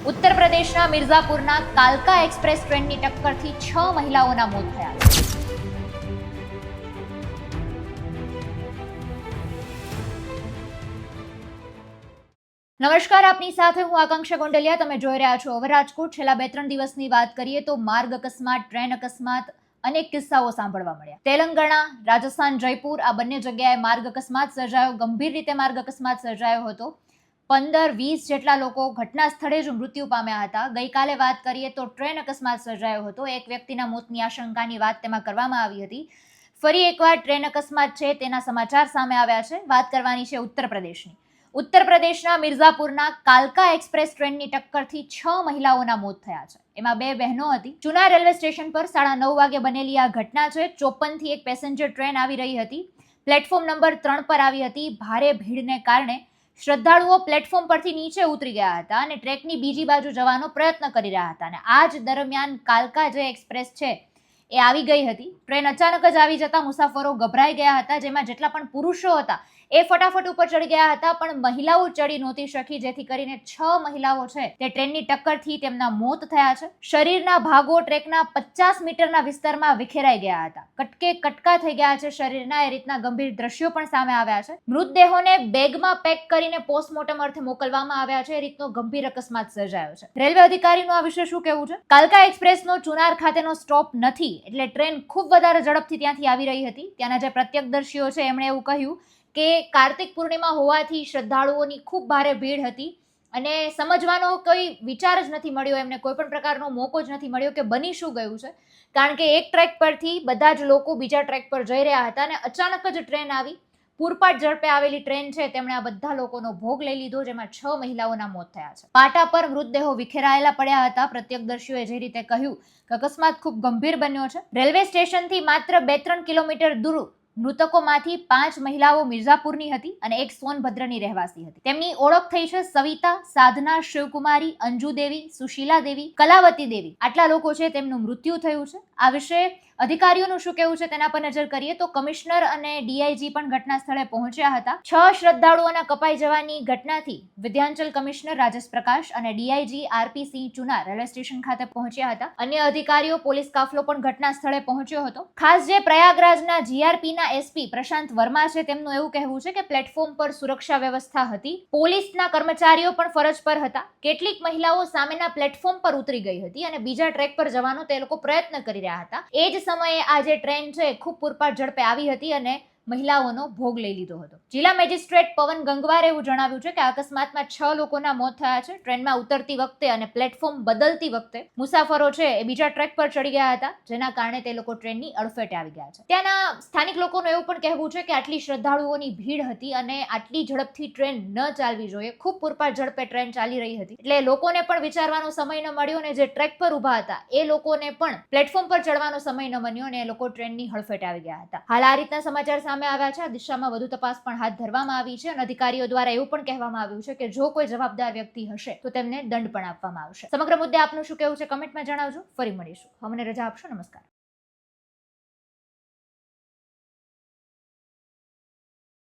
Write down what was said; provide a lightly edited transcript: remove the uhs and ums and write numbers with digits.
ઉત્તર પ્રદેશના મિર્ઝાપુરના કાલકા એક્સપ્રેસ ટ્રેનની ટક્કરથી 6 મહિલાઓના મોત થયા છે. નમસ્કાર, આપની સાથે હું આકાંક્ષા ગોંડલિયા. તમે જોઈ રહ્યા છો હવે રાજકોટ. છેલ્લા 2-3 દિવસની વાત કરીએ તો માર્ગ અકસ્માત, ટ્રેન અકસ્માત, અનેક કિસ્સાઓ સાંભળવા મળ્યા. તેલંગાણા, રાજસ્થાન, જયપુર આ બંને જગ્યાએ માર્ગ અકસ્માત સર્જાયો. ગંભીર રીતે માર્ગ અકસ્માત સર્જાયો હતો. 15-20 જેટલા લોકો ઘટના સ્થળે જ મૃત્યુ પામ્યા હતા. ગઈકાલે વાત કરીએ તો ટ્રેન અકસ્માત સર્જાયો હતો. એક વ્યક્તિના મોતની આશંકાની વાત તેમાં કરવામાં આવી હતી. ફરી એકવાર ટ્રેન અકસ્માત છે તેના સમાચાર સામે આવ્યા છે. વાત કરવાની છે ઉત્તર પ્રદેશની. ઉત્તર પ્રદેશના મિર્ઝાપુરના કાલકા એક્સપ્રેસ ટ્રેનની ટક્કરથી 6 મહિલાઓના મોત થયા છે. એમાં 2 બહેનો હતી. ચુના રેલવે સ્ટેશન પર 9:30 વાગે બનેલી આ ઘટના છે. 54 થી એક પેસેન્જર ટ્રેન આવી રહી હતી. પ્લેટફોર્મ નંબર 3 પર આવી હતી. ભારે ભીડને કારણે શ્રદ્ધાળુઓ પ્લેટફોર્મ પરથી નીચે ઉતરી ગયા હતા અને ટ્રેકની બીજી બાજુ જવાનો પ્રયત્ન કરી રહ્યા હતા. અને આ જ દરમિયાન કાલકા જે એક્સપ્રેસ છે એ આવી ગઈ હતી. ટ્રેન અચાનક જ આવી જતા મુસાફરો ગભરાઈ ગયા હતા. જેમાં જેટલા પણ પુરુષો હતા એ ફટાફટ ઉપર ચડી ગયા હતા, પણ મહિલાઓ ચડી નહોતી શકી, જેથી કરીને 6 મહિલાઓ છે તે ટ્રેનની ટક્કરથી તેમના મોત થયા છે. શરીરના ભાગો ટ્રેકના 50 મીટરના વિસ્તારમાં વિખેરાઈ ગયા હતા. કટકે કટકા થઈ ગયા છે શરીરના. એ રીતના ગંભીર દ્રશ્યો પણ સામે આવ્યા છે. મૃતદેહોને બેગમાં પેક કરીને પોસ્ટમોર્ટમ અર્થે મોકલવામાં આવ્યા છે. એ રીતનો ગંભીર અકસ્માત સર્જાયો છે. રેલવે અધિકારીનું આ વિશે શું કહેવું છે? કાલકા એક્સપ્રેસનો ચુનાર ખાતેનો સ્ટોપ નથી, એટલે ટ્રેન ખૂબ વધારે ઝડપથી ત્યાંથી આવી રહી હતી. ત્યાંના જે પ્રત્યક્ષદર્શીઓ છે એમણે એવું કહ્યું કે કાર્તિક પૂર્ણિમા હોવાથી શ્રદ્ધાળુઓની ખૂબ ભારે ભીડ હતી અને સમજવાનો કોઈ વિચાર જ નથી મળ્યો. એમને કોઈ પણ પ્રકારનો મોકો જ નથી મળ્યો કે બની શું ગયું છે. કારણ કે એક ટ્રેક પરથી બધા જ લોકો બીજા ટ્રેક પર જઈ રહ્યા હતા અને અચાનક જ ટ્રેન આવી. પૂરપાટ ઝડપે આવેલી ટ્રેન છે તેમણે આ બધા લોકોનો ભોગ લઈ લીધો, જેમાં 6 મહિલાઓના મોત થયા છે. પાટા પર મૃતદેહો વિખેરાયેલા પડ્યા હતા. પ્રત્યક્ષદર્શીઓએ જે રીતે કહ્યું કે અકસ્માત ખૂબ ગંભીર બન્યો છે. રેલવે સ્ટેશનથી માત્ર 2-3 કિલોમીટર દૂર મૃતકોમાંથી 5 મહિલાઓ મિર્ઝાપુરની હતી અને એક સોનભદ્રની રહેવાસી હતી. તેમની ઓળખ થઈ છે સવિતા, સાધના, શિવકુમારી, અંજુ દેવી, સુશીલા દેવી, કલાવતી દેવી. આટલા લોકો છે તેમનું મૃત્યુ થયું છે. આ વિશે અધિકારીઓનું શું કહેવું છે તેના પર નજર કરીએ તો કમિશનર અને ડીઆઈજી પણ ઘટના સ્થળે પહોંચ્યા હતા. 6 શ્રદ્ધાળુઓના કપાઈ જવાની ઘટનાથી વિધ્યાંચલ કમિશનર રાજેશ પ્રકાશ અને ડીઆઈજી આરપી સિંહ ચુના રેલવે સ્ટેશન ખાતે પહોંચ્યા હતા. અન્ય અધિકારીઓ, પોલીસ કાફલો પણ ઘટના સ્થળે પહોંચ્યો હતો. ખાસ જે પ્રયાગરાજના જીઆરપીના એસપી પ્રશાંત વર્મા છે તેમનું એવું કહેવું છે કે પ્લેટફોર્મ પર સુરક્ષા વ્યવસ્થા હતી. પોલીસના કર્મચારીઓ પણ ફરજ પર હતા. કેટલીક મહિલાઓ સામેના પ્લેટફોર્મ પર ઉતરી ગઈ હતી અને બીજા ટ્રેક પર જવાનો તે લોકો પ્રયત્ન કરી રહ્યા હતા. એ જ સમયે આ જે ટ્રેન છે ખૂબ પૂરપાટ ઝડપે આવી હતી અને મહિલાઓનો ભોગ લઈ લીધો હતો. જિલ્લા મેજિસ્ટ્રેટ પવન ગંગવારે એવું જણાવ્યું છે કે અકસ્માતમાં 6 લોકોના મોત થયા છે. ટ્રેનમાં ઉતરતી વખતે અને પ્લેટફોર્મ બદલતી વખતે મુસાફરો છે એ બીજા ટ્રેક પર ચડી ગયા હતા, જેના કારણે તે લોકો ટ્રેનની અડફેટે આવી ગયા છે. ત્યાંના સ્થાનિક લોકોનું એવું પણ કહેવું છે કે આટલી શ્રદ્ધાળુઓની ભીડ હતી અને આટલી ઝડપથી ટ્રેન ન ચાલવી જોઈએ. ખૂબ પૂરપાટ ઝડપે ટ્રેન ચાલી રહી હતી, એટલે લોકોને પણ વિચારવાનો સમય ન મળ્યો અને જે ટ્રેક પર ઊભા હતા એ લોકોને પણ પ્લેટફોર્મ પર ચડવાનો સમય ન બન્યો અને એ લોકો ટ્રેનની હડફેટે આવી ગયા હતા. હાલ આ રીતના સમાચાર સામે આવ્યા છે. આ દિશામાં વધુ તપાસ પણ હાથ ધરવામાં આવી છે અને અધિકારીઓ દ્વારા એવું પણ કહેવામાં આવ્યું છે કે જો કોઈ જવાબદાર વ્યક્તિ હશે તો તેમને દંડ પણ આપવામાં આવશે. સમગ્ર મુદ્દે આપનું શું કહેવું છે કમેન્ટમાં જણાવજો. ફરી મળીશું. અમને રજા આપશો. નમસ્કાર.